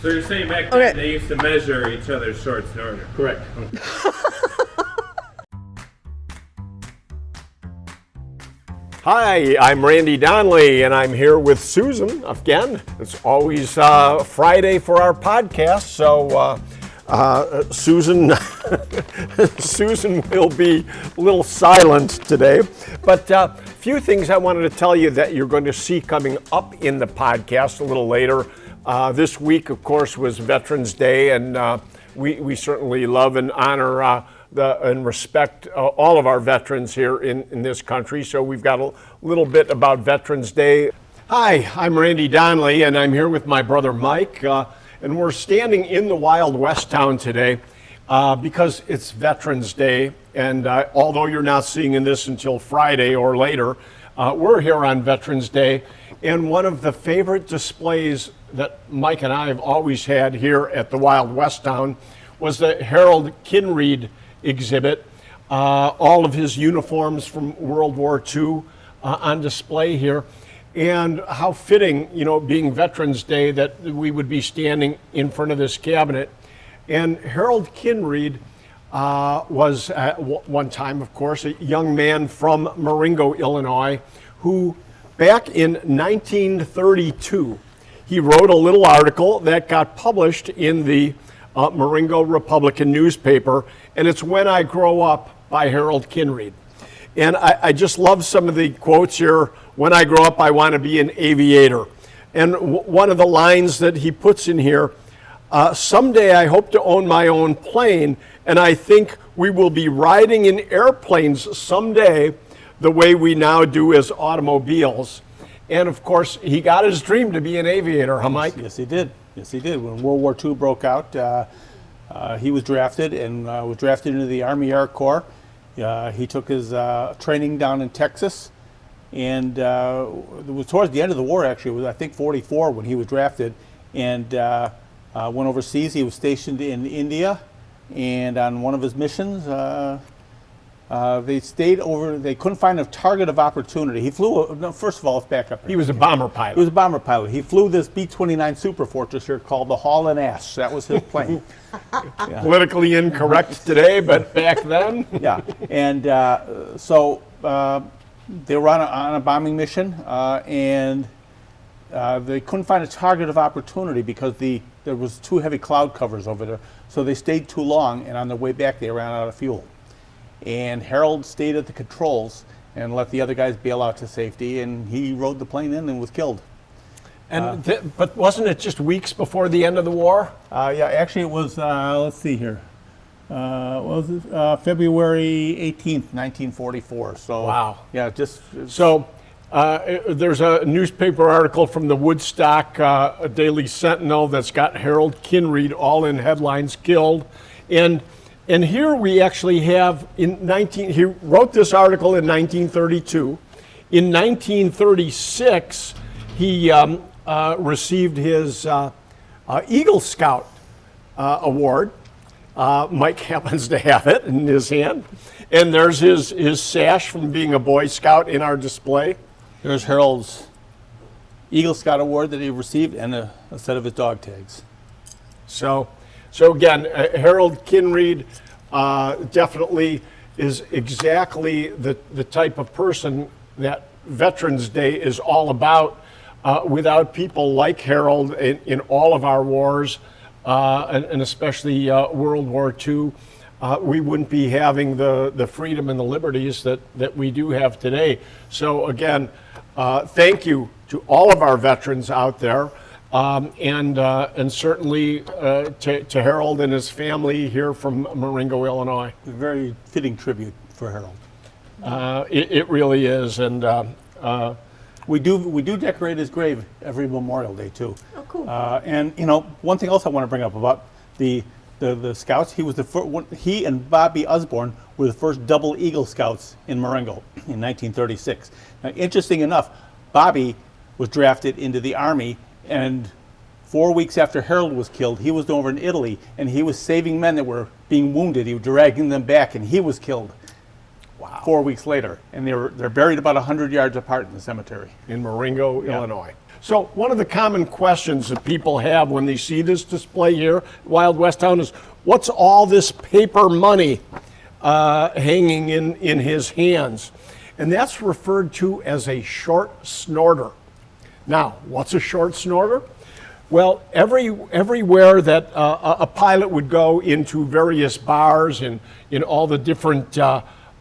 So you're saying back then they used to measure each other's shorts in order? Correct. Hi, I'm Randy Donley, and I'm here with Susan again. It's always Friday for our podcast, so Susan will be a little silent today. But a few things I wanted to tell you that you're going to see coming up in the podcast a little later. This week, of course, was Veterans Day, and we certainly love and honor and respect all of our veterans here in this country. So we've got a little bit about Veterans Day. Hi, I'm Randy Donley, and I'm here with my brother Mike, and we're standing in the Wild West town today because it's Veterans Day, and although you're not seeing this until Friday or later, we're here on Veterans Day, and one of the favorite displays that Mike and I have always had here at the Wild West town was the Harold Kinreed exhibit. All of his uniforms from World War II on display here. And how fitting, being Veterans Day, that we would be standing in front of this cabinet. And Harold Kinreed was at one time, of course, a young man from Marengo, Illinois, who back in 1932, he wrote a little article that got published in the Marengo Republican newspaper, and it's When I Grow Up by Harold Kinreed. And I just love some of the quotes here. When I grow up, I want to be an aviator. And one of the lines that he puts in here, someday I hope to own my own plane, and I think we will be riding in airplanes someday the way we now do as automobiles. And of course, he got his dream to be an aviator, huh, Mike? Yes, he did. Yes, he did. When World War II broke out, he was drafted and was drafted into the Army Air Corps. He took his training down in Texas, and it was towards the end of the war, actually. It was, I think, 44 when he was drafted, and went overseas. He was stationed in India, and on one of his missions, they stayed over. They couldn't find a target of opportunity. He flew. No, first of all, let's back up here. He was a bomber pilot. He was a bomber pilot. He flew this B-29 Superfortress here called the Haul and Ass. That was his plane. Yeah. Politically incorrect today, but back then. Yeah, and so they were on a bombing mission, and they couldn't find a target of opportunity because there was too heavy cloud covers over there. So they stayed too long, and on their way back, they ran out of fuel. And Harold stayed at the controls and let the other guys bail out to safety, and he rode the plane in and was killed. And but wasn't it just weeks before the end of the war? Yeah, actually it was, let's see here, February 18th, 1944. So, wow. Yeah, just... So there's a newspaper article from the Woodstock Daily Sentinel that's got Harold Kinreed all in headlines, killed. And here we actually have, he wrote this article in 1932. In 1936, he received his Eagle Scout award. Mike happens to have it in his hand. And there's his sash from being a Boy Scout in our display. There's Harold's Eagle Scout award that he received and a set of his dog tags. So again, Harold Kinreed definitely is exactly the type of person that Veterans Day is all about. Without people like Harold in all of our wars, and especially World War II, we wouldn't be having the freedom and the liberties that we do have today. So again, thank you to all of our veterans out there. And certainly to Harold and his family here from Marengo, Illinois. A very fitting tribute for Harold. It really is, and we do decorate his grave every Memorial Day too. Oh, cool. And one thing else I want to bring up about the Scouts. He was the first. He and Bobby Osborne were the first double Eagle Scouts in Marengo in 1936. Now, interesting enough, Bobby was drafted into the Army. And 4 weeks after Harold was killed, he was over in Italy, and he was saving men that were being wounded. He was dragging them back, and he was killed. Wow. 4 weeks later, and they're buried about 100 yards apart in the cemetery in Marengo, Illinois. So one of the common questions that people have when they see this display here, Wild West Town, is what's all this paper money hanging in his hands? And that's referred to as a short snorter. Now, what's a short snorter? Well, everywhere that a pilot would go into various bars in all the different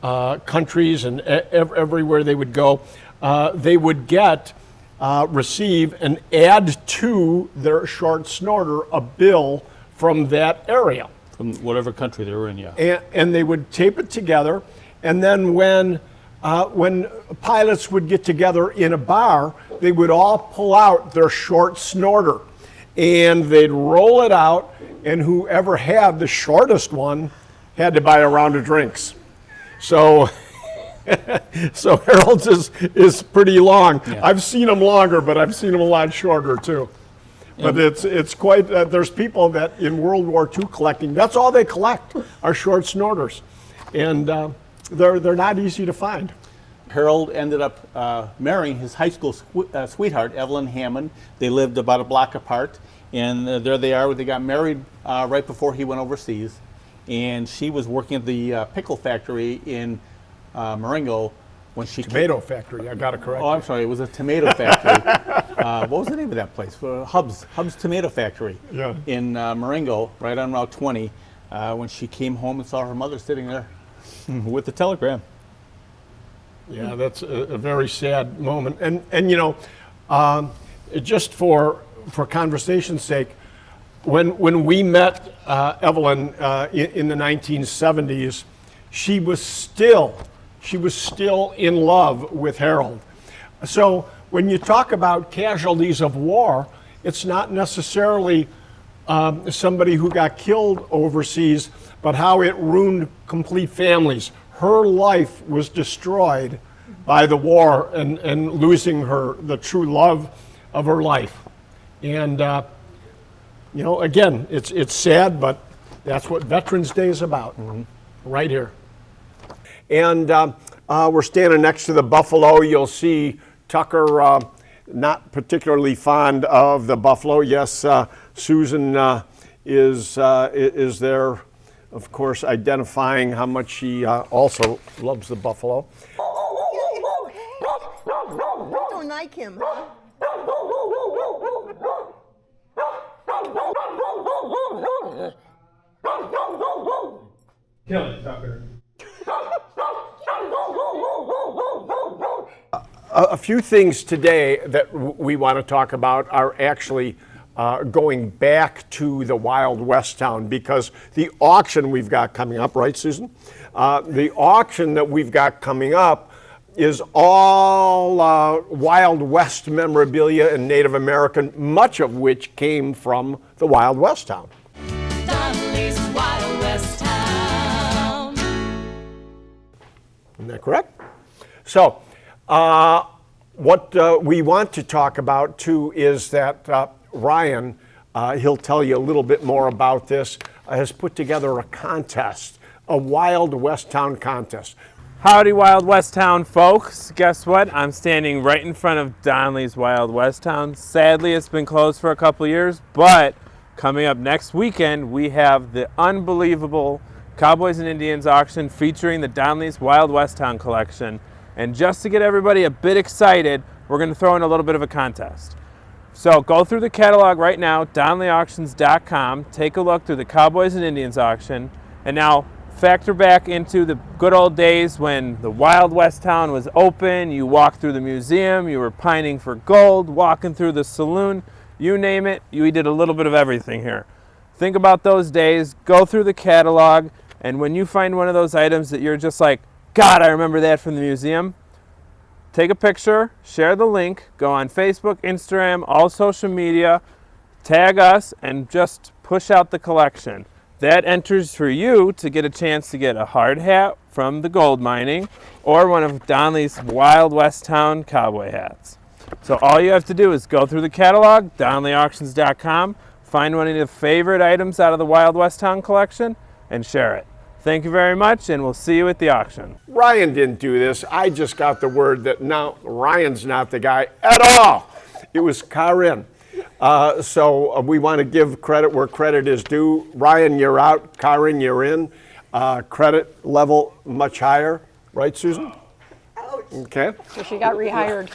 countries and everywhere they would go, they would receive and add to their short snorter a bill from that area. From whatever country they were in, yeah. And they would tape it together, and then when pilots would get together in a bar, they would all pull out their short snorter, and they'd roll it out, and whoever had the shortest one had to buy a round of drinks. So, so Harold's is pretty long. Yeah. I've seen them longer, but I've seen them a lot shorter too. But it's quite. There's people that in World War II collecting. That's all they collect are short snorters, and they're not easy to find. Harold ended up marrying his high school sweetheart, Evelyn Hammond. They lived about a block apart, and there they are. They got married right before he went overseas, and she was working at the pickle factory in Marengo when she tomato factory. I got it correct. Oh, I'm sorry. It was a tomato factory. What was the name of that place? Hub's Tomato Factory. Yeah. In Marengo, right on Route 20. When she came home and saw her mother sitting there with the telegram. Yeah, that's a very sad moment. And you know, just for conversation's sake, when we met Evelyn in the 1970s, she was still in love with Harold. So when you talk about casualties of war, it's not necessarily somebody who got killed overseas, but how it ruined complete families. Her life was destroyed by the war and losing the true love of her life. And you know, again, it's sad, but that's what Veterans Day is about, right here. And we're standing next to the buffalo. You'll see Tucker not particularly fond of the buffalo. Yes, Susan is there, of course, identifying how much she also loves the buffalo. You don't like him, huh? Kill it, Tucker. A few things today that we want to talk about are actually going back to the Wild West town, because the auction we've got coming up, right, Susan? The auction that we've got coming up is all Wild West memorabilia and Native American, much of which came from the Wild West town. Donley's Wild West Town. Isn't that correct? So, what we want to talk about too is that Ryan, he'll tell you a little bit more about this, has put together a contest, a Wild West Town contest. Howdy, Wild West Town folks. Guess what? I'm standing right in front of Donley's Wild West Town. Sadly, it's been closed for a couple years, but coming up next weekend, we have the unbelievable Cowboys and Indians auction featuring the Donley's Wild West Town collection. And just to get everybody a bit excited, we're going to throw in a little bit of a contest. So go through the catalog right now, DonleyAuctions.com, take a look through the Cowboys and Indians auction, and now factor back into the good old days when the Wild West Town was open, you walked through the museum, you were pining for gold, walking through the saloon, you name it, we did a little bit of everything here. Think about those days, go through the catalog, and when you find one of those items that you're just like, God, I remember that from the museum, take a picture, share the link, go on Facebook, Instagram, all social media, tag us, and just push out the collection. That enters for you to get a chance to get a hard hat from the gold mining or one of Donley's Wild West Town cowboy hats. So all you have to do is go through the catalog, DonleyAuctions.com, find one of your favorite items out of the Wild West Town collection, and share it. Thank you very much, and we'll see you at the auction. Ryan didn't do this. I just got the word that now Ryan's not the guy at all. It was Karin. So we want to give credit where credit is due. Ryan, you're out. Karin, you're in. Credit level much higher. Right, Susan? Ouch. Okay. So she got rehired.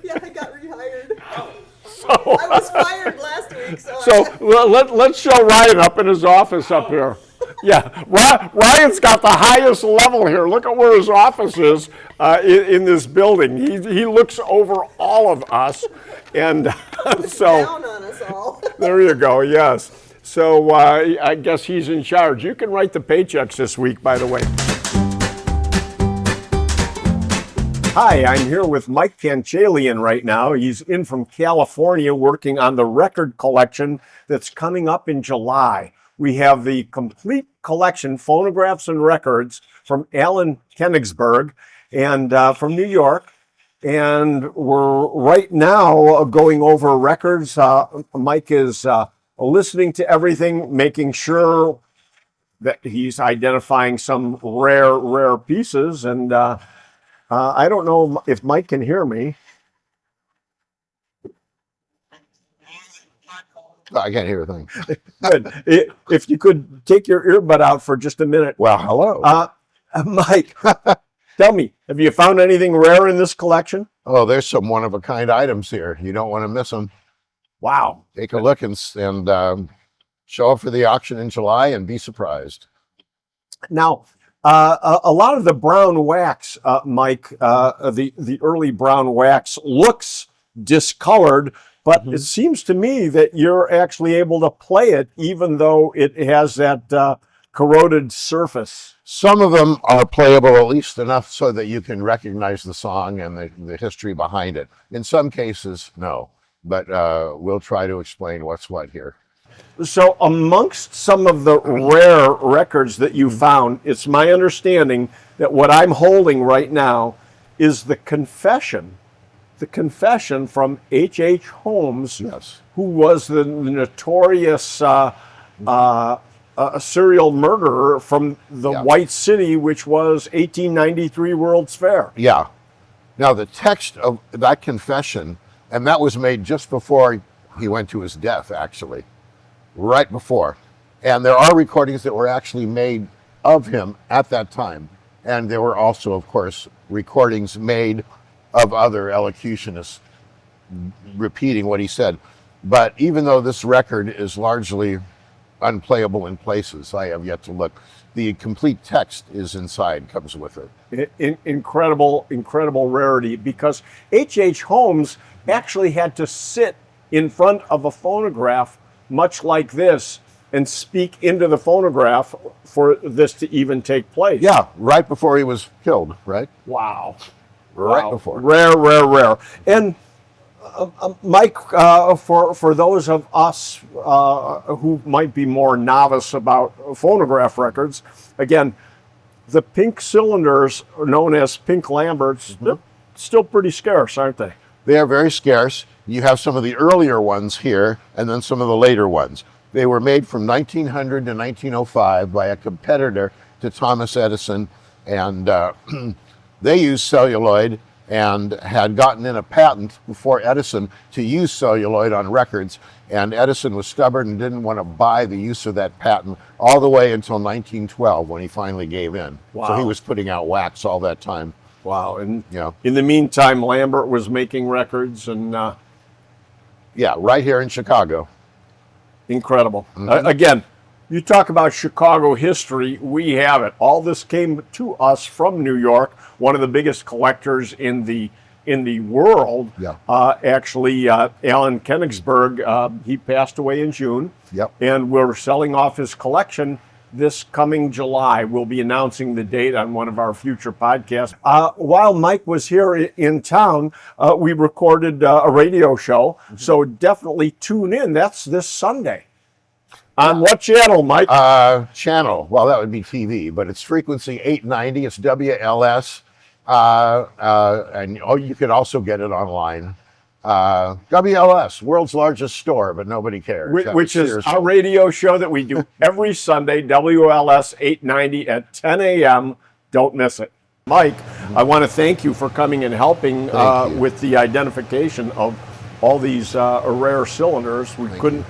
Yeah, I got rehired. So, I was fired last week, so. let's show Ryan up in his office up here. Yeah, Ryan's got the highest level here. Look at where his office is in this building. He looks over all of us, and so Down on us all. there you go. Yes. So I guess he's in charge. You can write the paychecks this week, by the way. Hi, I'm here with Mike Khanchalian right now. He's in from California working on the record collection that's coming up in July. We have the complete collection, phonographs and records, from Alan Koenigsberg and from New York. And we're right now going over records. Mike is listening to everything, making sure that he's identifying some rare pieces. And I don't know if Mike can hear me. I can't hear a thing. Good. If you could take your earbud out for just a minute. Well, hello. Mike, tell me, have you found anything rare in this collection? Oh, there's some one-of-a-kind items here. You don't want to miss them. Wow. Take a look and show up for the auction in July and be surprised. Now, a lot of the brown wax, Mike, the early brown wax looks discolored, but it seems to me that you're actually able to play it even though it has that corroded surface. Some of them are playable at least enough so that you can recognize the song and the history behind it. In some cases, no, but we'll try to explain what's what here. So amongst some of the rare records that you found, it's my understanding that what I'm holding right now is the confession from H.H. Holmes, Yes. who was the notorious serial murderer from the White City, which was 1893 World's Fair. Yeah. Now, the text of that confession, and that was made just before he went to his death, actually. Right before. And there are recordings that were actually made of him at that time. And there were also, of course, recordings made of other elocutionists repeating what he said. But even though this record is largely unplayable in places, I have yet to look. The complete text is inside, comes with it. Incredible rarity, because H.H. Holmes actually had to sit in front of a phonograph much like this and speak into the phonograph for this to even take place. Yeah, right before he was killed, right? Wow. Right before. Rare. And Mike, for those of us who might be more novice about phonograph records, again, the pink cylinders, known as pink Lamberts, they're still pretty scarce, aren't they? They are very scarce. You have some of the earlier ones here, and then some of the later ones. They were made from 1900 to 1905 by a competitor to Thomas Edison, and they used celluloid and had gotten in a patent before Edison to use celluloid on records, and Edison was stubborn and didn't want to buy the use of that patent all the way until 1912 when he finally gave in. Wow. So he was putting out wax all that time. Wow. And Yeah. in the meantime, Lambert was making records, and Yeah, right here in Chicago. incredible. Again, you talk about Chicago history, we have it. All this came to us from New York, one of the biggest collectors in the world. Yeah. Actually, Alan Koenigsberg, he passed away in June. Yep. And we're selling off his collection this coming July. We'll be announcing the date on one of our future podcasts. While Mike was here in town, we recorded a radio show. So definitely tune in. That's this Sunday. On what channel, Mike? Channel, well, that would be TV, but it's frequency 890, it's WLS, and you can also get it online. WLS, world's largest store, but nobody cares. Which is our radio show that we do every Sunday, WLS 890 at 10 a.m. Don't miss it. Mike, I want to thank you for coming and helping Thank you. with the identification of all these rare cylinders. We couldn't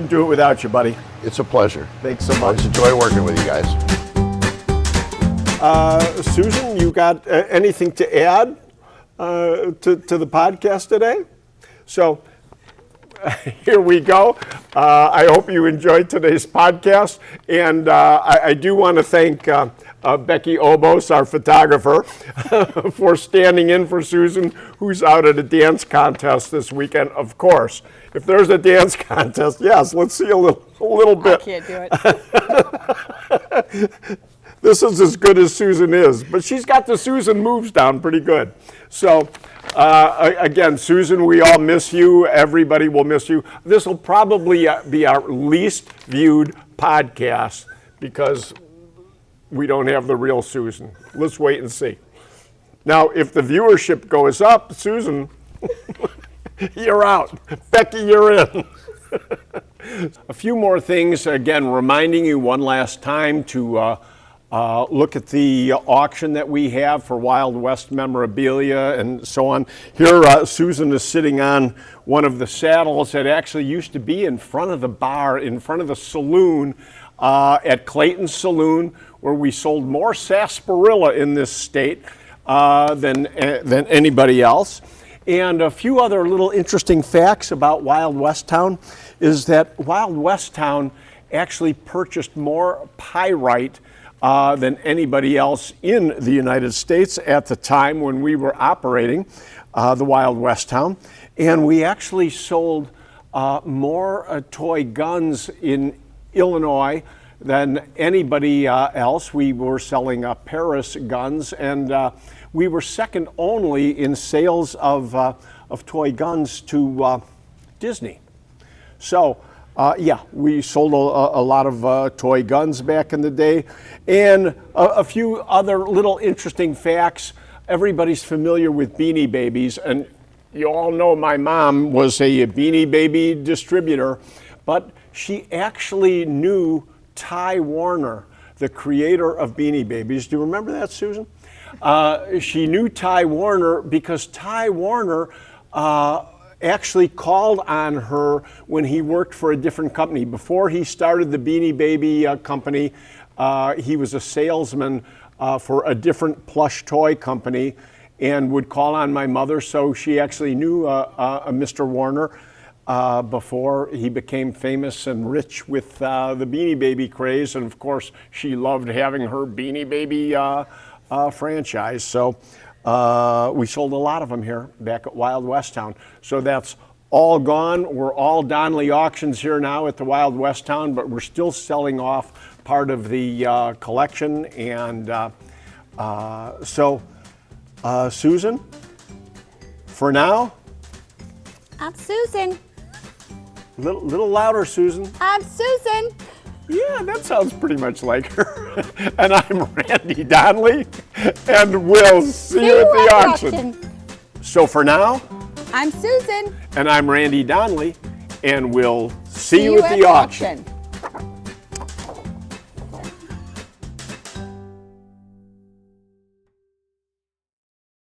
do it without you, buddy. It's a pleasure. Thanks so I much. always enjoy working with you guys. Susan, you got anything to add to the podcast today? So here we go. I hope you enjoyed today's podcast. And I do want to thank Becky Obos, our photographer, for standing in for Susan, who's out at a dance contest this weekend. Of course, if there's a dance contest, yes, let's see a little bit. I can't do it. This is as good as Susan is, but she's got the Susan moves down pretty good. So, again, Susan, we all miss you. Everybody will miss you. This will probably be our least viewed podcast because we don't have the real Susan. Let's wait and see. Now, if the viewership goes up, Susan, you're out. Becky, you're in. A few more things, again, reminding you one last time to look at the auction that we have for Wild West memorabilia and so on. Here, Susan is sitting on one of the saddles that actually used to be in front of the bar, in front of the saloon at Clayton's Saloon, where we sold more sarsaparilla in this state than anybody else. And a few other little interesting facts about Wild West Town is that Wild West Town actually purchased more pyrite than anybody else in the United States at the time when we were operating the Wild West Town. And we actually sold more toy guns in Illinois than anybody else. We were selling Paris guns, and we were second only in sales of toy guns to Disney. So, yeah, we sold a lot of toy guns back in the day. And a few other little interesting facts. Everybody's familiar with Beanie Babies, and you all know my mom was a Beanie Baby distributor, but she actually knew Ty Warner, the creator of Beanie Babies. Do you remember that, Susan? She knew Ty Warner because Ty Warner actually called on her when he worked for a different company. Before he started the Beanie Baby company, he was a salesman for a different plush toy company and would call on my mother. So she actually knew a Mr. Warner before he became famous and rich with the Beanie Baby craze. And of course, she loved having her Beanie Baby franchise. So we sold a lot of them here back at Wild West Town. So that's all gone. We're all Donley Auctions here now at the Wild West Town, but we're still selling off part of the collection. And Susan, for now, I'm Susan. little louder, Susan. I'm Susan. Yeah, that sounds pretty much like her. And I'm Randy Donley, and we'll see you at the auction. So for now, I'm Susan. and I'm Randy Donley, and we'll see you at the auction.